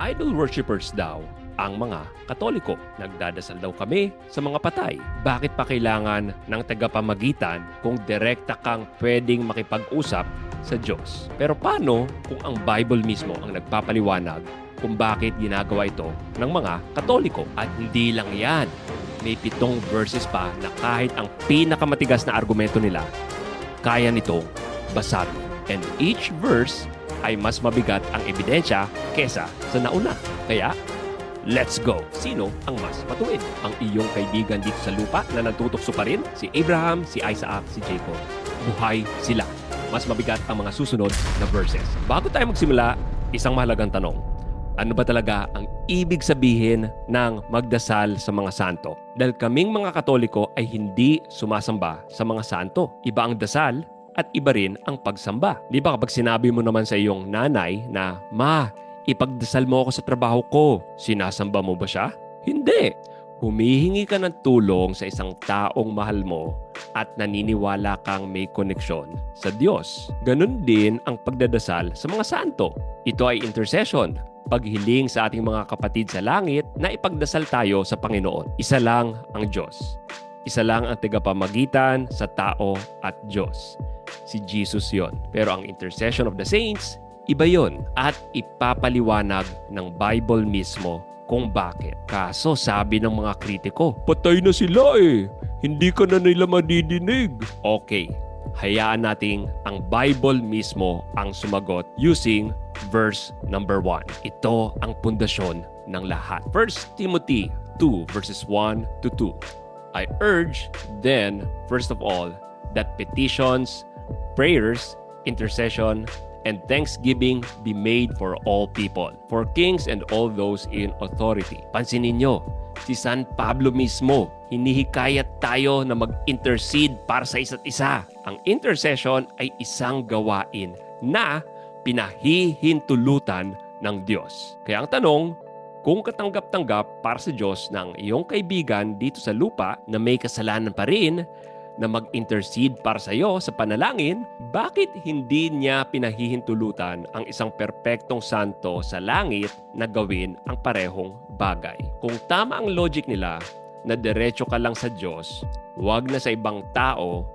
Idol worshippers daw ang mga Katoliko. Nagdadasal daw kami sa mga patay. Bakit pa kailangan ng tagapamagitan kung direkta kang pwedeng makipag-usap sa Diyos? Pero paano kung ang Bible mismo ang nagpapaliwanag kung bakit ginagawa ito ng mga Katoliko? At hindi lang yan. May 7 verses pa na kahit ang pinakamatigas na argumento nila, kaya nitong basagin. And each verse ay mas mabigat ang ebidensya kesa sa nauna. Kaya, let's go! Sino ang mas matuwid? Ang iyong kaibigan dito sa lupa na nagtutokso pa rin? Si Abraham, si Isaac, si Jacob. Buhay sila. Mas mabigat ang mga susunod na verses. Bago tayo magsimula, isang mahalagang tanong. Ano ba talaga ang ibig sabihin ng magdasal sa mga santo? Dahil kaming mga Katoliko ay hindi sumasamba sa mga santo. Iba ang dasal at iba rin ang pagsamba. Di ba kapag sinabi mo naman sa iyong nanay na, "Ma, ipagdasal mo ako sa trabaho ko," sinasamba mo ba siya? Hindi. Humihingi ka ng tulong sa isang taong mahal mo at naniniwala kang may koneksyon sa Diyos. Ganun din ang pagdadasal sa mga santo. Ito ay intercession, paghiling sa ating mga kapatid sa langit na ipagdasal tayo sa Panginoon. Isa lang ang Diyos. Isa lang ang tagapamagitan sa tao at Diyos. Si Jesus yon. Pero ang intercession of the saints, iba yon. At ipapaliwanag ng Bible mismo kung bakit. Kaso sabi ng mga kritiko, patay na sila eh. Hindi ka na nila madidinig. Okay, hayaan nating ang Bible mismo ang sumagot using verse number 1. Ito ang pundasyon ng lahat. 1 Timothy 2 verses 1 to 2. I urge then, first of all, that petitions, prayers, intercession, and thanksgiving be made for all people, for kings and all those in authority. Pansinin nyo, si San Pablo mismo, hinihikayat tayo na mag-intercede para sa isa't isa. Ang intercession ay isang gawain na pinahihintulutan ng Diyos. Kaya ang tanong, kung katanggap-tanggap para sa Diyos ng iyong kaibigan dito sa lupa na may kasalanan pa rin, na mag-intercede para sa iyo sa panalangin, bakit hindi niya pinahihintulutan ang isang perpektong santo sa langit na gawin ang parehong bagay? Kung tama ang logic nila na diretso ka lang sa Diyos, wag na sa ibang tao,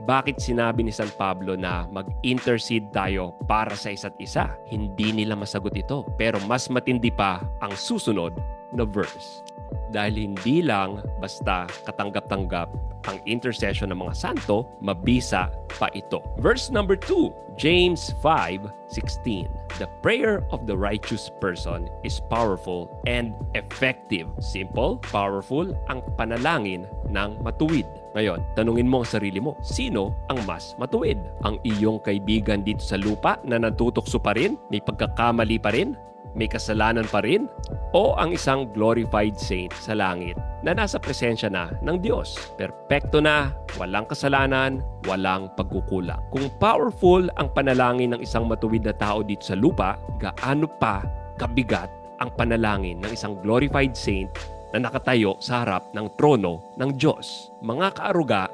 bakit sinabi ni San Pablo na mag-intercede tayo para sa isa't isa? Hindi nila masagot ito. Pero mas matindi pa ang susunod na verse. Dahil hindi lang basta katanggap-tanggap ang intercession ng mga santo, mabisa pa ito. Verse number 2, James 5:16. The prayer of the righteous person is powerful and effective. Simple, powerful ang panalangin ng matuwid. Ngayon, tanungin mo ang sarili mo, sino ang mas matuwid? Ang iyong kaibigan dito sa lupa na natutokso pa rin, may pagkakamali pa rin, may kasalanan pa rin, o ang isang glorified saint sa langit na nasa presensya na ng Diyos? Perpekto na, walang kasalanan, walang pagkukulang. Kung powerful ang panalangin ng isang matuwid na tao dito sa lupa, gaano pa kabigat ang panalangin ng isang glorified saint na nakatayo sa harap ng trono ng Diyos? Mga kaaruga,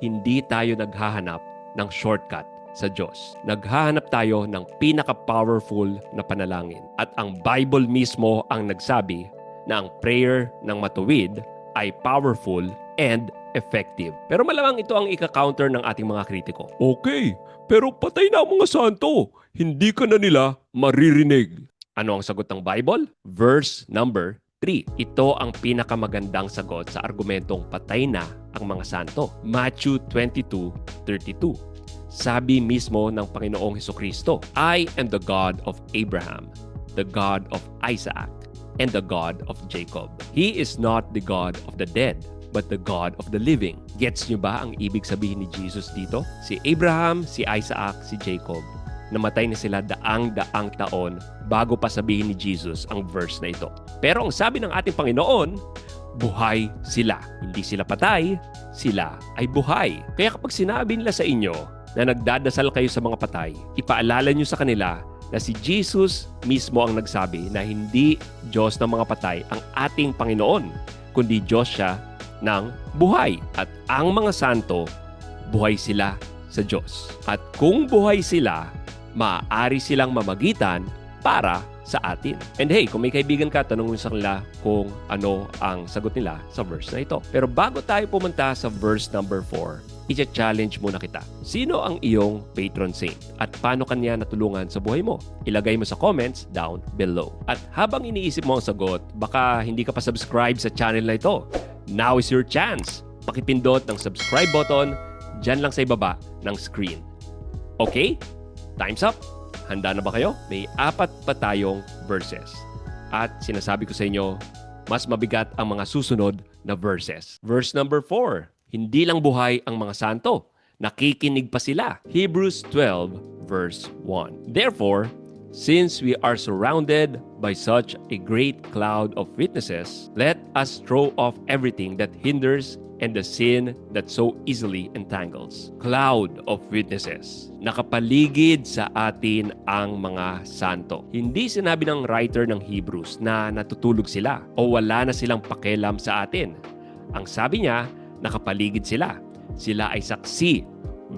hindi tayo naghahanap ng shortcut sa Diyos. Naghahanap tayo ng pinaka-powerful na panalangin. At ang Bible mismo ang nagsabi na ang prayer ng matuwid ay powerful and effective. Pero malamang ito ang ika-counter ng ating mga kritiko. Okay, pero patay na ang mga santo. Hindi ka na nila maririnig. Ano ang sagot ng Bible? Verse number 3. Ito ang pinakamagandang sagot sa argumentong patay na ang mga santo. Matthew 22:32. Sabi mismo ng Panginoong Hesukristo, I am the God of Abraham, the God of Isaac, and the God of Jacob. He is not the God of the dead, but the God of the living. Gets nyo ba ang ibig sabihin ni Jesus dito? Si Abraham, si Isaac, si Jacob, namatay na sila daang-daang taon bago pa sabihin ni Jesus ang verse na ito. Pero ang sabi ng ating Panginoon, buhay sila. Hindi sila patay, sila ay buhay. Kaya kapag sinabi nila sa inyo na nagdadasal kayo sa mga patay, ipaalala nyo sa kanila na si Jesus mismo ang nagsabi na hindi Diyos ng mga patay ang ating Panginoon, kundi Diyos siya ng buhay. At ang mga santo, buhay sila sa Diyos. At kung buhay sila, maaari silang mamagitan para sa atin. And hey, kung may kaibigan ka, tanong mo sa kanila kung ano ang sagot nila sa verse na ito. Pero bago tayo pumunta sa verse number 4, i-challenge muna kita. Sino ang iyong patron saint? At paano kanya natulungan sa buhay mo? Ilagay mo sa comments down below. At habang iniisip mo ang sagot, baka hindi ka pa subscribe sa channel na ito. Now is your chance. Pakipindot ng subscribe button dyan lang sa ibaba ng screen. Okay? Time's up. Handa na ba kayo? May 4 pa tayong verses. At sinasabi ko sa inyo, mas mabigat ang mga susunod na verses. Verse number 4. Hindi lang buhay ang mga santo. Nakikinig pa sila. Hebrews 12 verse 1. Therefore, since we are surrounded by such a great cloud of witnesses, let us throw off everything that hinders and the sin that so easily entangles. Cloud of witnesses. Nakapaligid sa atin ang mga santo. Hindi sinabi ng writer ng Hebrews na natutulog sila o wala na silang pakialam sa atin. Ang sabi niya, nakapaligid sila. Sila ay saksi,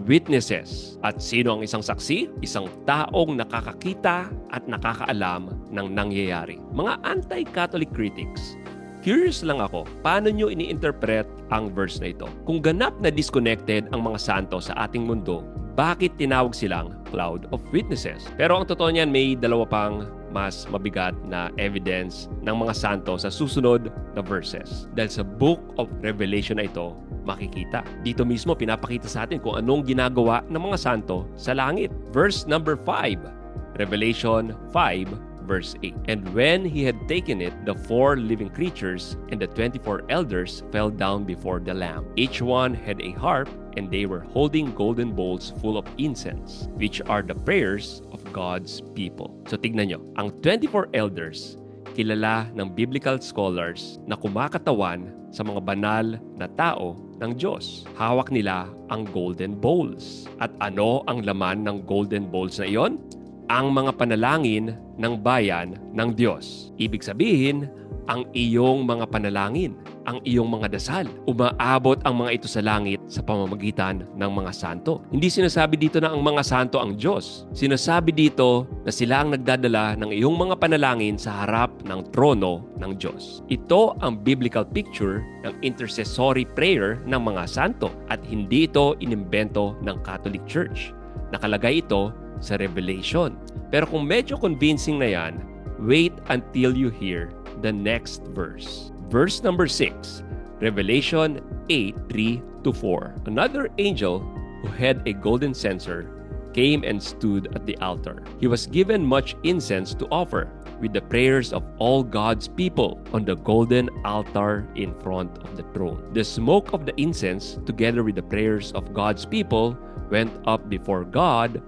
witnesses. At sino ang isang saksi? Isang taong nakakakita at nakakaalam ng nangyayari. Mga anti-Catholic critics. Curious lang ako, paano nyo ini-interpret ang verse na ito? Kung ganap na disconnected ang mga santo sa ating mundo, bakit tinawag silang cloud of witnesses? Pero ang totoo niyan, may dalawa pang mas mabigat na evidence ng mga santo sa susunod na verses. Dahil sa Book of Revelation na ito, makikita. Dito mismo, pinapakita sa atin kung anong ginagawa ng mga santo sa langit. Verse number 5, Revelation 5, verse 8. And when he had taken it, the 4 living creatures and the 24 elders fell down before the Lamb. Each one had a harp, and they were holding golden bowls full of incense, which are the prayers of God's people. So tignan nyo, ang 24 elders, kilala ng biblical scholars na kumakatawan sa mga banal na tao ng Diyos. Hawak nila ang golden bowls. At ano ang laman ng golden bowls na iyon? Ang mga panalangin ng bayan ng Diyos. Ibig sabihin, ang iyong mga panalangin, ang iyong mga dasal. Umaabot ang mga ito sa langit sa pamamagitan ng mga santo. Hindi sinasabi dito na ang mga santo ang Diyos. Sinasabi dito na sila ang nagdadala ng iyong mga panalangin sa harap ng trono ng Diyos. Ito ang biblical picture ng intercessory prayer ng mga santo at hindi ito inimbento ng Catholic Church. Nakalagay ito sa Revelation. Pero kung medyo convincing na yan, wait until you hear the next verse. Verse number 6, Revelation 8:3-4. Another angel who had a golden censer came and stood at the altar. He was given much incense to offer with the prayers of all God's people on the golden altar in front of the throne. The smoke of the incense, together with the prayers of God's people, went up before God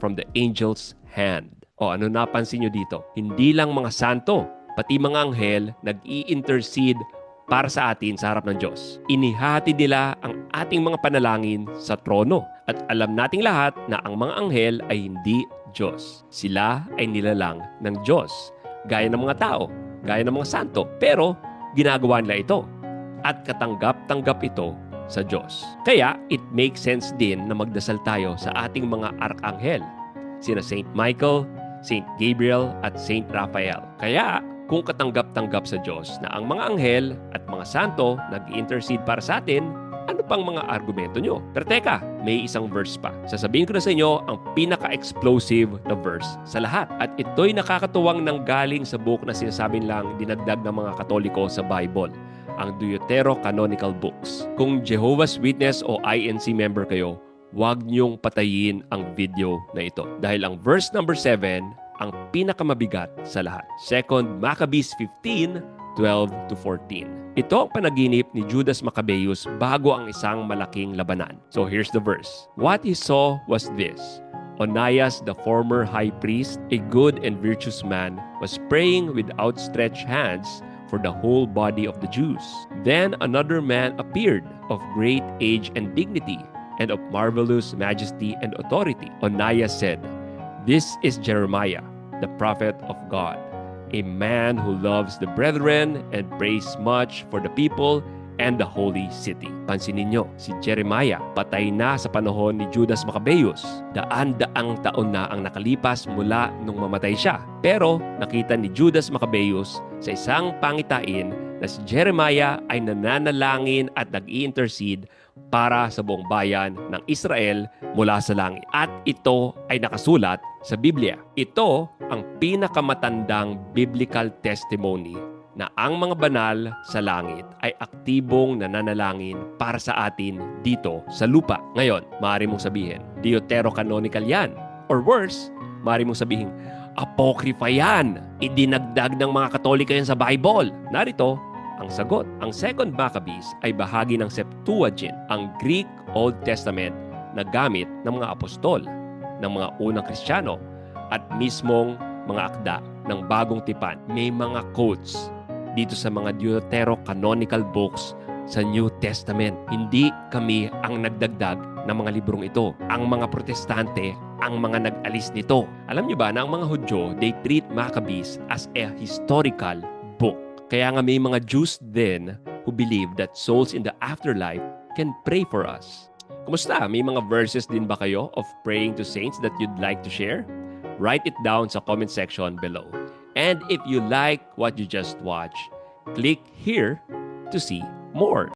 from the angel's hand. O ano napansin nyo dito? Hindi lang mga santo, pati mga anghel nag-i-intercede para sa atin sa harap ng Diyos. Inihati nila ang ating mga panalangin sa trono. At alam nating lahat na ang mga anghel ay hindi Diyos. Sila ay nilalang ng Diyos. Gaya ng mga tao, gaya ng mga santo. Pero ginagawa nila ito. At katanggap-tanggap ito sa Diyos. Kaya, it makes sense din na magdasal tayo sa ating mga arkanghel, sina Saint Michael, Saint Gabriel, at Saint Raphael. Kaya, kung katanggap-tanggap sa Diyos na ang mga anghel at mga santo nag-intercede para sa atin, ano pang mga argumento nyo? Pero teka, may isang verse pa. Sasabihin ko na sa inyo ang pinaka-explosive na verse sa lahat. At ito'y nakakatuwang nanggaling sa book na sinasabi lang dinagdag ng mga Katoliko sa Bible, ang Deuterocanonical Books. Kung Jehovah's Witness o INC member kayo, huwag niyong patayin ang video na ito. Dahil ang verse number 7, ang pinakamabigat sa lahat. 2 Maccabees 15:12-14. Ito ang panaginip ni Judas Maccabeus bago ang isang malaking labanan. So here's the verse. What he saw was this. Onias, the former high priest, a good and virtuous man, was praying with outstretched hands for the whole body of the Jews. Then another man appeared, of great age and dignity, and of marvelous majesty and authority. Onias said, "This is Jeremiah, the prophet of God, a man who loves the brethren and prays much for the people and the holy city. Pansinin nyo, si Jeremiah patay na sa panahon ni Judas Maccabeus. Daan-daang taon na ang nakalipas mula nung mamatay siya. Pero nakita ni Judas Maccabeus sa isang pangitain na si Jeremiah ay nananalangin at nag-i-intercede para sa buong bayan ng Israel mula sa langit. At ito ay nakasulat sa Biblia. Ito ang pinakamatandang biblical testimony na ang mga banal sa langit ay aktibong nananalangin para sa atin dito sa lupa. Ngayon, maaari mong sabihin, deuterocanonical yan. Or worse, maaari mong sabihin, apokrypha yan. Idinagdag ng mga Katolika yan sa Bible. Narito ang sagot. Ang Second Maccabees ay bahagi ng Septuagint, ang Greek Old Testament na gamit ng mga apostol, ng mga unang Kristiyano, at mismong mga akda ng bagong tipan. May mga quotes dito sa mga deuterocanonical books sa New Testament. Hindi kami ang nagdagdag ng mga librong ito. Ang mga protestante ang mga nag-alis nito. Alam niyo ba na ang mga Hudyo, they treat Maccabees as a historical book. Kaya nga may mga Jews din who believe that souls in the afterlife can pray for us. Kumusta? May mga verses din ba kayo of praying to saints that you'd like to share? Write it down sa comment section below. And if you like what you just watched, click here to see more.